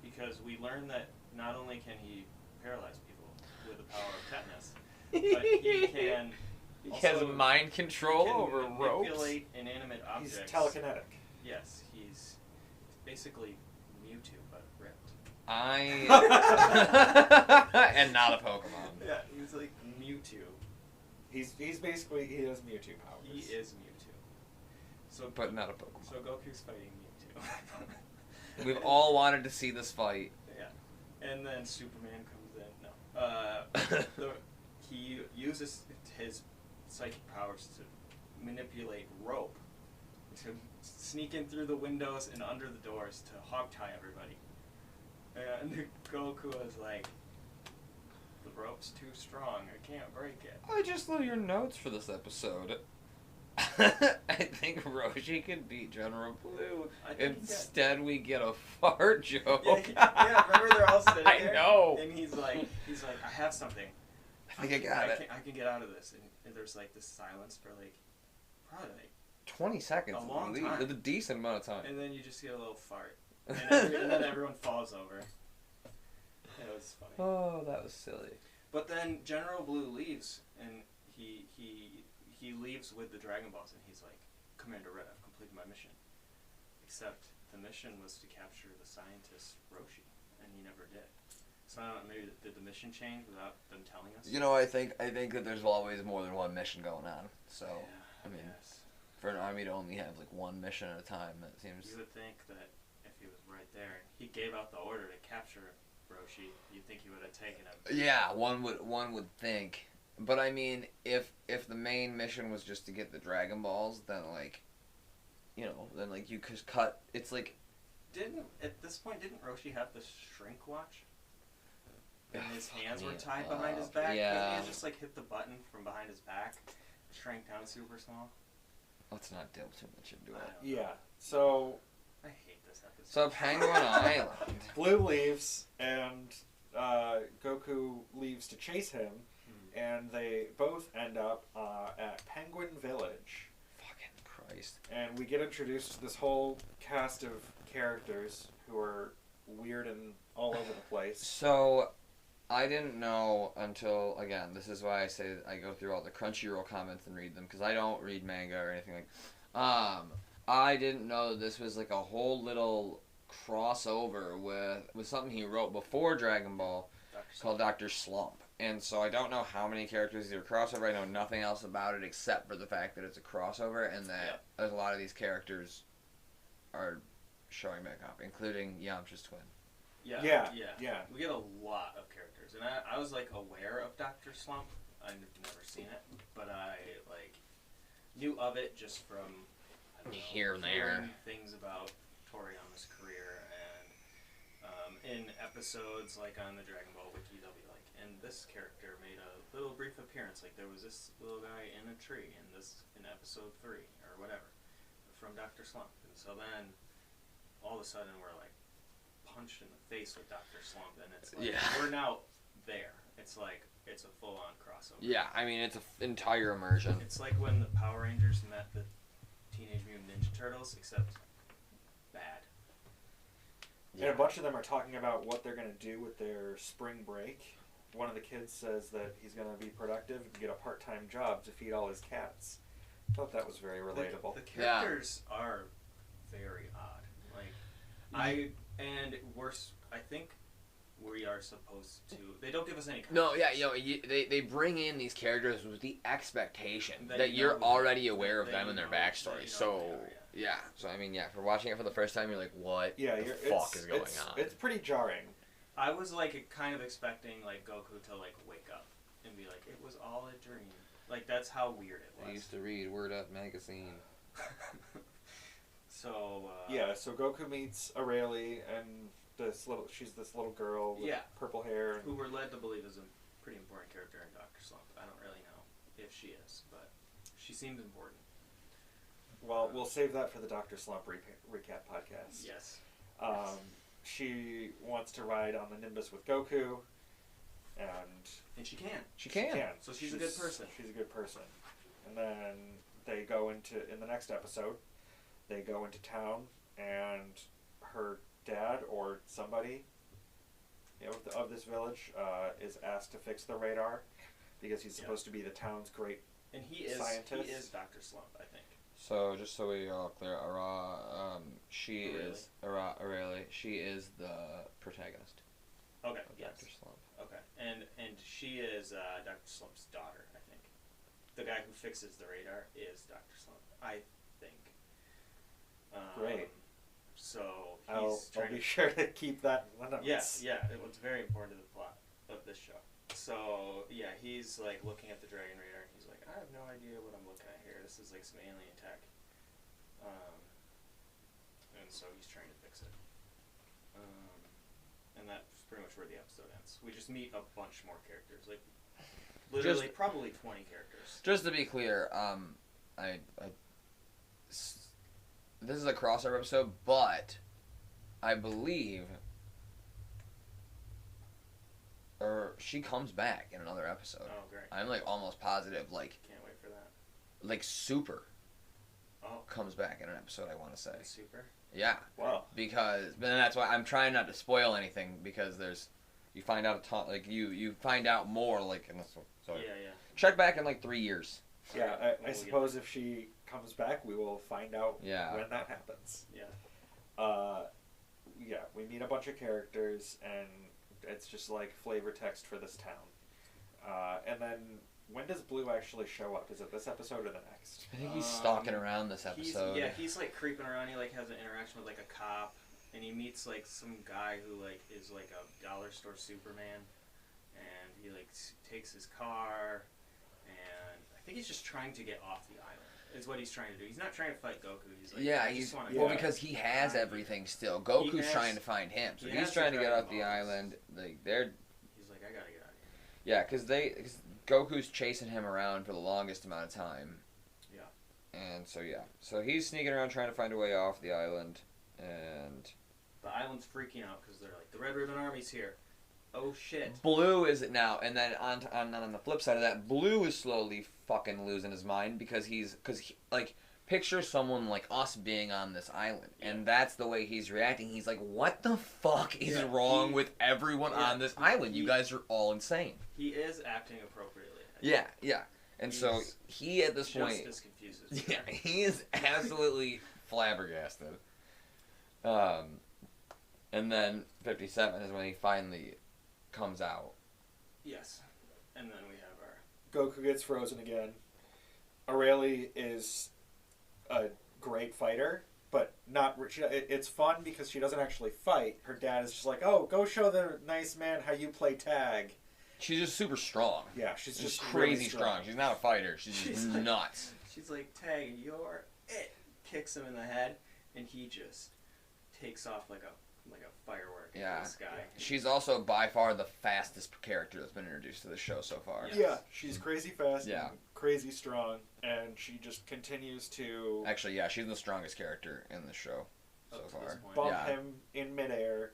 Because we learned that not only can he paralyze people with the power of tetanus, but he can. He has mind control over ropes. Manipulate inanimate objects. He's telekinetic. Yes, he's basically Mewtwo, but ripped. And not a Pokemon. Yeah, he's like Mewtwo. He has Mewtwo powers. He is Mewtwo. So, but not a Pokemon. So Goku's fighting Mewtwo. We've all wanted to see this fight. Yeah, and then Superman comes in. No, he uses his psychic powers to manipulate rope to sneak in through the windows and under the doors to hogtie everybody. And Goku is like, the rope's too strong, I can't break it. I just blew your notes for this episode. I think Roshi could beat General Blue. Instead, we get a fart joke. Yeah, remember they're all sitting there? I know. And he's like, I have something. I think I got it. I can get out of this. And there's like this silence for like, probably like 20 seconds. A long time. A decent amount of time. And then you just get a little fart. And then everyone falls over. It was funny. Oh, that was silly. But then General Blue leaves, and he leaves with the Dragon Balls, and he's like, Commander Red, I've completed my mission. Except the mission was to capture the scientist Roshi, and he never did. So I don't know, maybe did the mission change without them telling us? You know, I think that there's always more than one mission going on. So yeah, I mean, for an army to only have like one mission at a time, that seems. You would think that if he was right there, he gave out the order to capture Roshi, you'd think he would have taken him. Yeah, one would think. But I mean, if the main mission was just to get the Dragon Balls, then like, you know, then like you could cut. It's like. At this point didn't Roshi have the shrink watch? And his hands were tied behind his back. Yeah. He just like hit the button from behind his back, shrank down super small. Let's not delve too much into it. Yeah. So. I hate this episode. So Penguin Island. Blue leaves, and Goku leaves to chase him, and they both end up at Penguin Village. Fucking Christ. And we get introduced to this whole cast of characters who are weird and all over the place. So, I didn't know until, again, this is why I say I go through all the Crunchyroll comments and read them, because I don't read manga or anything like I didn't know this was like a whole little crossover with something he wrote before Dragon Ball called Dr. Slump. And so I don't know how many characters are crossover. I know nothing else about it except for the fact that it's a crossover and that a lot of these characters are showing back up, including Yamcha's twin. Yeah. We get a lot of characters. And I was like aware of Dr. Slump. I've never seen it, but I like knew of it just from Here and there. Things about Toriyama's career, and in episodes like on the Dragon Ball Wiki, they'll be like, and this character made a little brief appearance, like there was this little guy in a tree in episode 3 or whatever from Dr. Slump, and so then all of a sudden we're like punched in the face with Dr. Slump, and it's like we're now there. It's like it's a full-on crossover. Yeah, I mean it's an entire immersion. It's like when the Power Rangers met the Teenage Mutant Ninja Turtles, except bad. And a bunch of them are talking about what they're going to do with their spring break. One of the kids says that he's going to be productive and get a part-time job to feed all his cats. I thought that was very relatable. The characters are very odd. Like, I think we are supposed to. They don't give us any. No, yeah, they bring in these characters with the expectation that you're already aware of them and their backstory. So so I mean, for watching it for the first time, you're like, what the fuck is going on? It's pretty jarring. I was like kind of expecting like Goku to like wake up and be like, it was all a dream. Like that's how weird it was. I used to read Word Up magazine. So so Goku meets Aurelie and she's this little girl with purple hair, who we're led to believe is a pretty important character in Dr. Slump. I don't really know if she is, but she seems important. Well, we'll save that for the Dr. Slump recap podcast. Yes. She wants to ride on the Nimbus with Goku, And she can. She can. So she's a good person. She's a good person. And then they go in the next episode, they go into town, and her dad or somebody of this village is asked to fix the radar because he's supposed to be the town's great scientist. He is Dr. Slump, I think. So just so we all clear, she is the protagonist. Okay. Of Yes. Dr. Slump. Okay. And she is Dr. Slump's daughter, I think. The guy who fixes the radar is Dr. Slump, I think. Great. So I'll be sure to keep that in the notes. Yes, yeah, it was very important to the plot of this show. So yeah, he's like looking at the Dragon Radar, and he's like, I have no idea what I'm looking at here. This is like some alien tech. And so he's trying to fix it. And that's pretty much where the episode ends. We just meet a bunch more characters, like literally probably 20 characters. Just to be clear, this is a crossover episode, but I believe she comes back in another episode. Oh, great. I'm like almost positive, like Can't wait for that. like Super Oh, comes back in an episode, I want to say. super. Yeah. Wow. But then that's why I'm trying not to spoil anything, because you find out a ton, like you find out more, like in this one. So Yeah. check back in like 3 years. Yeah, Alright, I suppose if she comes back, we will find out when that happens. Yeah. Yeah, we meet a bunch of characters, and it's just like flavor text for this town. And then, when does Blue actually show up? Is it this episode or the next? I think he's stalking around this episode. He's like creeping around. He like has an interaction with like a cop, and he meets like some guy who like is like a dollar store Superman, and he like takes his car, and I think he's just trying to get off the island. Is what he's trying to do. He's not trying to fight Goku. He's like, because he has everything still. Goku's trying to find him, so he's trying to get off the island. Like he's like, I gotta get out of here. Yeah, because Goku's chasing him around for the longest amount of time. Yeah. And so he's sneaking around trying to find a way off the island, and the island's freaking out because they're like, the Red Ribbon Army's here. Oh shit. Blue is it now, and then on the flip side of that, Blue is slowly fucking losing his mind because like, picture someone like us being on this island, and that's the way he's reacting. He's like, what the fuck is wrong with everyone on this island? You guys are all insane. He is acting appropriately. Yeah. And so he at this point, just as confused as yeah, he is absolutely flabbergasted. And then 57 is when he finally comes out. Yes. And then we have our... Goku gets frozen again. Aurelie is a great fighter, but it's fun because she doesn't actually fight. Her dad is just like, oh, go show the nice man how you play tag. She's just super strong. Yeah, she's just crazy really strong. She's not a fighter. She's just like, nuts. She's like, Tag, you're it. Kicks him in the head, and he just takes off like a firework in the sky. She's also by far the fastest character that's been introduced to the show so far. Yes. Yeah, she's crazy fast, and crazy strong, and she just continues to... Actually, yeah, she's the strongest character in the show so far. Bump him in midair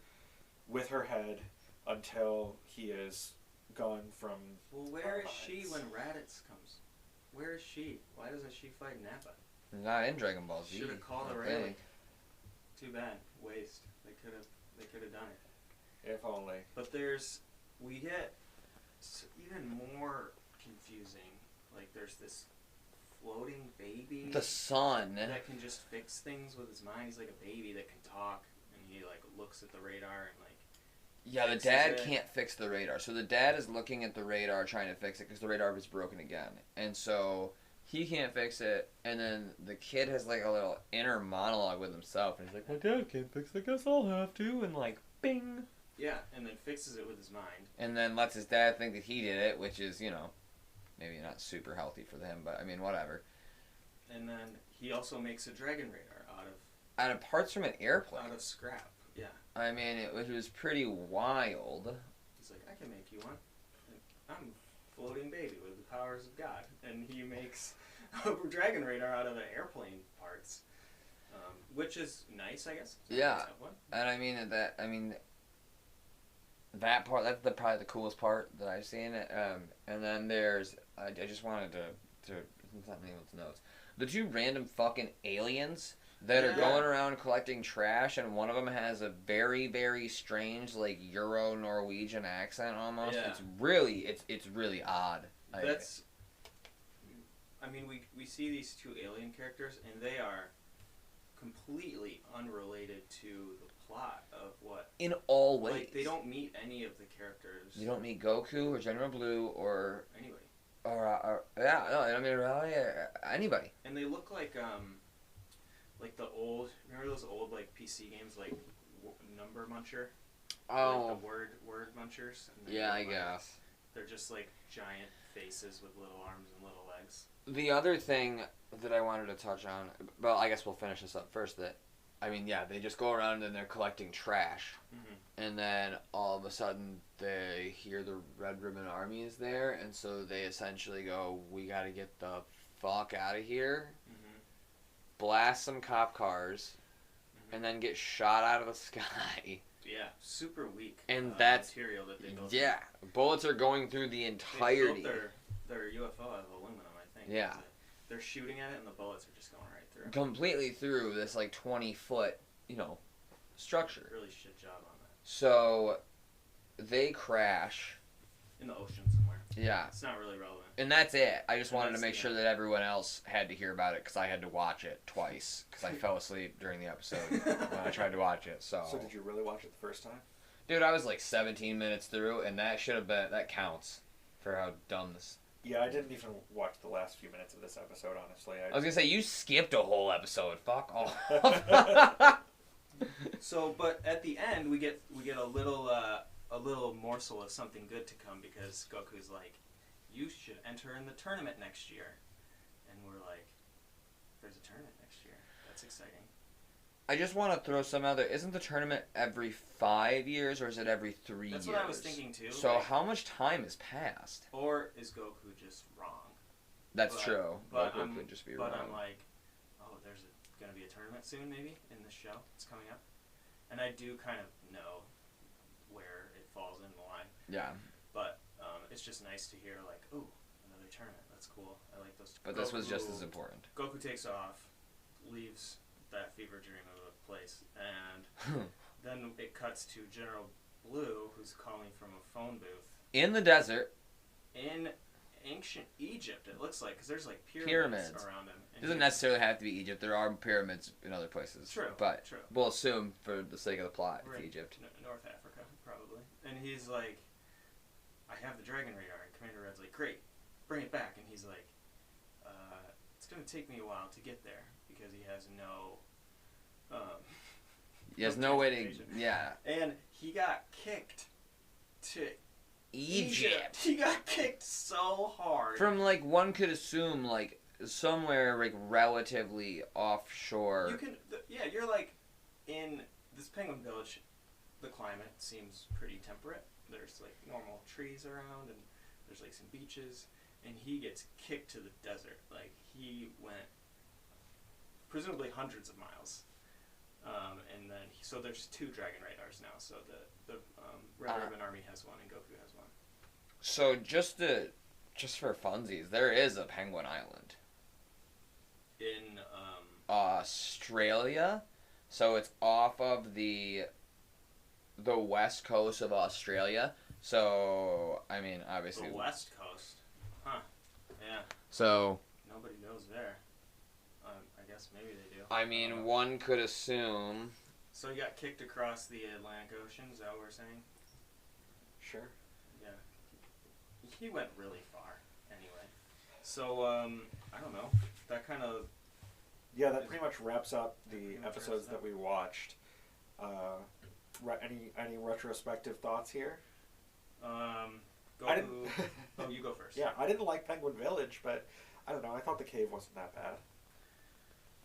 with her head until he is gone from... Well, where is she when Raditz comes? Where is she? Why doesn't she fight Nappa? Not in Dragon Ball Z. Should have called her early. Too bad. Waste. They could have done it. If only. But we get even more confusing. Like, there's this floating baby. The sun. That can just fix things with his mind. He's like a baby that can talk, and he like looks at the radar and like. Yeah, the dad can't fix the radar. So the dad is looking at the radar trying to fix it because the radar was broken again. And so he can't fix it, and then the kid has like a little inner monologue with himself, and he's like, my dad can't fix it, I guess I'll have to, and like, bing. Yeah, and then fixes it with his mind. And then lets his dad think that he did it, which is, maybe not super healthy for him, but I mean, whatever. And then he also makes a dragon radar out of parts from an airplane. Out of scrap, yeah. I mean, it was pretty wild. He's like, I can make you one. I'm floating baby with the powers of God, and he makes a dragon radar out of the airplane parts, which is nice, I guess. Yeah, and I mean That part, that's probably the coolest part that I've seen. And then there's, I just wanted to not anyone's notes. The two random fucking aliens that are going around collecting trash, and one of them has a very, very strange, like, Euro-Norwegian accent almost. Yeah. It's really odd. That's, I mean, we see these two alien characters, and they are completely unrelated to the plot of what. In all ways. Like, they don't meet any of the characters. You don't meet Goku or General Blue or Anybody. I mean, really, anybody. And they look like the old. Remember those old like PC games like Number Muncher? Oh. Like the word munchers. And Yeah, I like, guess. They're just like giant faces with little arms and little legs. The other thing that I wanted to touch on, well, I guess we'll finish this up first. That, I mean, yeah, they just go around and they're collecting trash, and then all of a sudden they hear the Red Ribbon Army is there, and so they essentially go, "We got to get the fuck out of here." Blast some cop cars, and then get shot out of the sky. Yeah, super weak. And that's material that they built. Yeah, bullets are going through the entirety. They built their UFO out of aluminum, I think. Yeah. They're shooting at it, and the bullets are just going right through. Completely through this like 20-foot, structure. Really shit job on that. So, they crash. In the ocean somewhere. Yeah. It's not really relevant. And that's it. I just wanted to make sure that everyone else had to hear about it because I had to watch it twice because I fell asleep during the episode when I tried to watch it. So did you really watch it the first time? Dude, I was like 17 minutes through, and that counts for how dumb this. Yeah, I didn't even watch the last few minutes of this episode, honestly. I was gonna say you skipped a whole episode. Fuck off. So, but at the end we get a little morsel of something good to come because Goku's like, "You should enter in the tournament next year," and we're like, "There's a tournament next year. That's exciting." I just want to throw some other. Isn't the tournament every 5 years or is it every 3 years? That's what I was thinking too. So how much time has passed? Or is Goku just wrong? That's true. But Goku could just be wrong. But I'm like, oh, there's going to be a tournament soon, maybe in this show. It's coming up, and I do kind of know where it falls in the line. Yeah. But it's just nice to hear like, oh, another tournament. That's cool. I like those. But this was just as important. Goku takes off, leaves that fever dream of a place, and then it cuts to General Blue, who's calling from a phone booth in the desert in ancient Egypt. It looks like because there's like pyramids around him. It doesn't necessarily have to be Egypt. There are pyramids in other places. True, but true. We'll assume for the sake of the plot, it's Egypt. North Africa, probably. And he's like, I have the Dragon Radar. And Commander Red's like, great, bring it back. And he's like, it's going to take me a while to get there because he has no... he has no way to... Yeah. And he got kicked to Egypt. He got kicked so hard. From, like, one could assume, like, somewhere, like, relatively offshore. You can... you're, like, in this penguin village, the climate seems pretty temperate. There's, like, normal trees around, and there's, like, some beaches. And he gets kicked to the desert. Like, he went presumably hundreds of miles. And then, so there's 2 Dragon Radars now. So the Red Ribbon Army has one and Goku has one. So just for funsies, there is a Penguin Island. In Australia. So it's off of the west coast of Australia. So, I mean, obviously... The west coast? Huh. Yeah. So... Nobody goes there. I guess maybe they do. I mean, one could assume... So he got kicked across the Atlantic Ocean, is that what we're saying? Sure. Yeah. He went really far, anyway. So, I don't know. That kind of... Yeah, that pretty much wraps up the episodes that we watched. Any retrospective thoughts here? You go first. Yeah, I didn't like Penguin Village, but I don't know. I thought the cave wasn't that bad.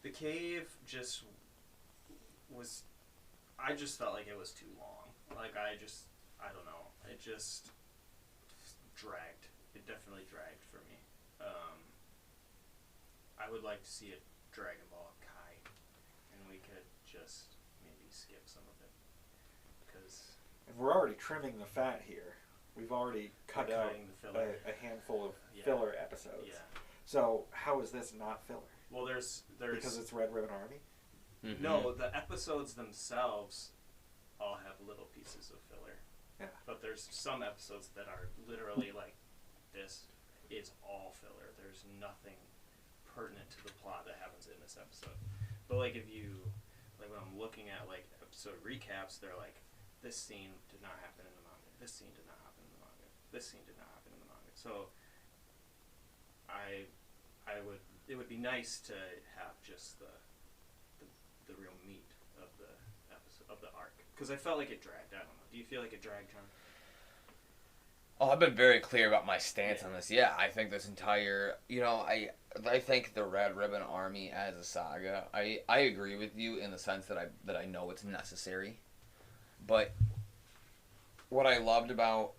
The cave just was... I just felt like it was too long. Like, I don't know. It just dragged. It definitely dragged for me. I would like to see a Dragon Ball Kai, and we could just maybe skip some of it. Because And we're already trimming the fat here. We've already cut out a handful of filler episodes. Yeah. So how is this not filler? Well, there's because it's Red Ribbon Army? Mm-hmm. No, the episodes themselves all have little pieces of filler. Yeah. But there's some episodes that are literally like, this is all filler. There's nothing pertinent to the plot that happens in this episode. But like if you, like when I'm looking at like episode recaps, they're like, this scene did not happen in the manga. This scene did not happen in the manga. This scene did not happen in the manga. So it would be nice to have just the real meat of the episode, of the arc, because I felt like it dragged. I don't know. Do you feel like it dragged, John? Oh, I've been very clear about my stance on this. Yeah, I think this entire, I think the Red Ribbon Army as a saga, I agree with you in the sense that I know it's necessary. But what I loved about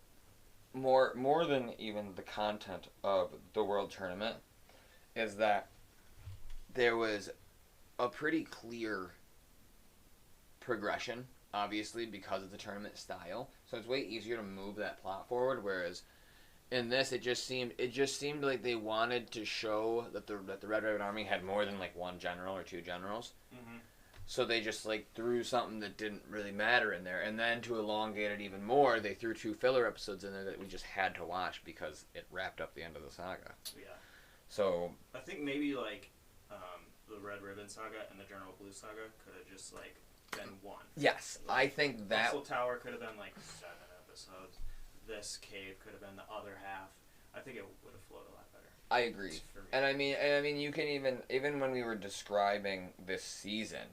more than even the content of the World Tournament is that there was a pretty clear progression, obviously, because of the tournament style. So it's way easier to move that plot forward, whereas in this it just seemed like they wanted to show that the Red Ribbon Army had more than like one general or two generals. Mm-hmm. So they just like threw something that didn't really matter in there, and then to elongate it even more, they threw 2 filler episodes in there that we just had to watch because it wrapped up the end of the saga. Yeah. So I think maybe like the Red Ribbon Saga and the General Blue Saga could have just like been one. yes, like, I think that Muscle Tower could have been like 7 episodes. This cave could have been the other half. I think it would have flowed a lot better. I agree. And I mean you can even when we were describing this season,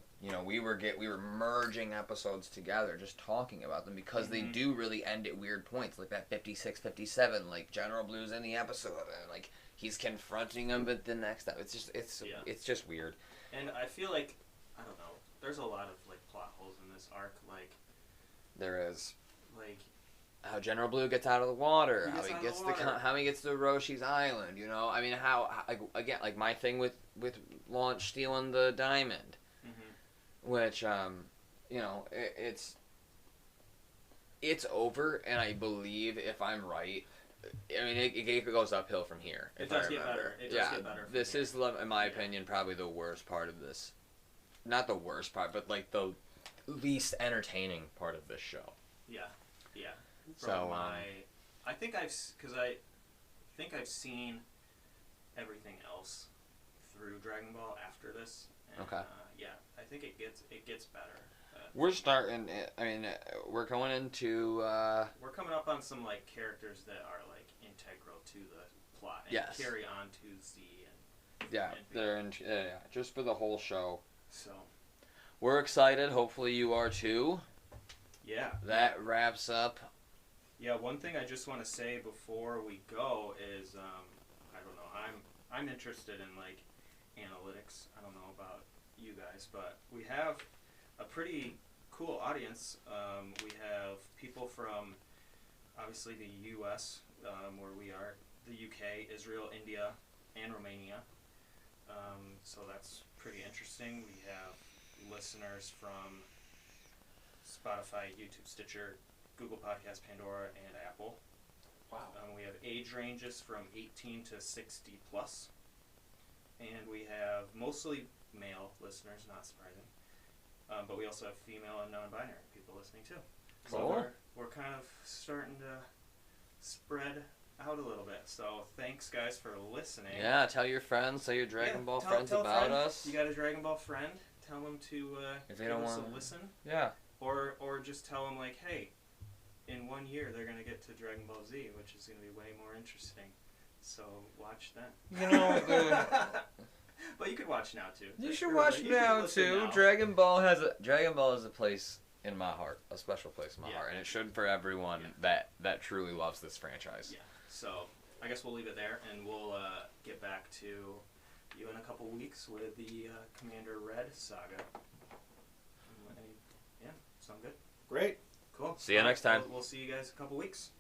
we were merging episodes together, just talking about them because they do really end at weird points, like that 56, 57, like General Blue's in the episode and like he's confronting him, but the next time it's just weird. And I feel like, I don't know, there's a lot of like plot holes in this arc, like there is like how General Blue gets out of the water, how he gets to Roshi's Island, I mean how again, like my thing with Launch stealing the diamond, which it's over, and I believe, if I'm right, I mean it goes uphill from here. It does get better. It does get better. This is, in my opinion, probably the worst part of this. Not the worst part, but like the least entertaining part of this show. Yeah. So I think I've seen everything else through Dragon Ball after this. And, okay. I think it gets better. We're starting. I mean, we're going into. We're coming up on some like characters that are like integral to the plot and carry on to Z and. They're in. Just for the whole show. So. We're excited. Hopefully, you are too. Yeah. That wraps up. Yeah. One thing I just want to say before we go is, I don't know. I'm interested in like analytics. I don't know about you guys, but we have a pretty cool audience. We have people from obviously the U.S., where we are, the UK, Israel, India, and Romania. So that's pretty interesting. We have listeners from Spotify, YouTube, Stitcher, Google Podcasts, Pandora, and Apple. Wow. We have age ranges from 18 to 60 plus. And we have mostly male listeners, not surprising. But we also have female and non-binary people listening too. Cool. So we're kind of starting to spread out a little bit. So thanks guys for listening. Yeah, tell your friends, tell your Dragon Ball friends about us. You got a Dragon Ball friend? Tell them to if they don't want to listen. Yeah. Or just tell them like, hey, in 1 year they're gonna get to Dragon Ball Z, which is gonna be way more interesting. So watch that. But you could watch now too. You should watch now too. Now. Dragon Ball is a place in my heart, a special place in my heart, and it should for everyone that truly loves this franchise. Yeah. So I guess we'll leave it there, and we'll get back to you in a couple weeks with the Commander Red Saga. Yeah, sound good? Great. Cool. See you next time. We'll see you guys in a couple weeks.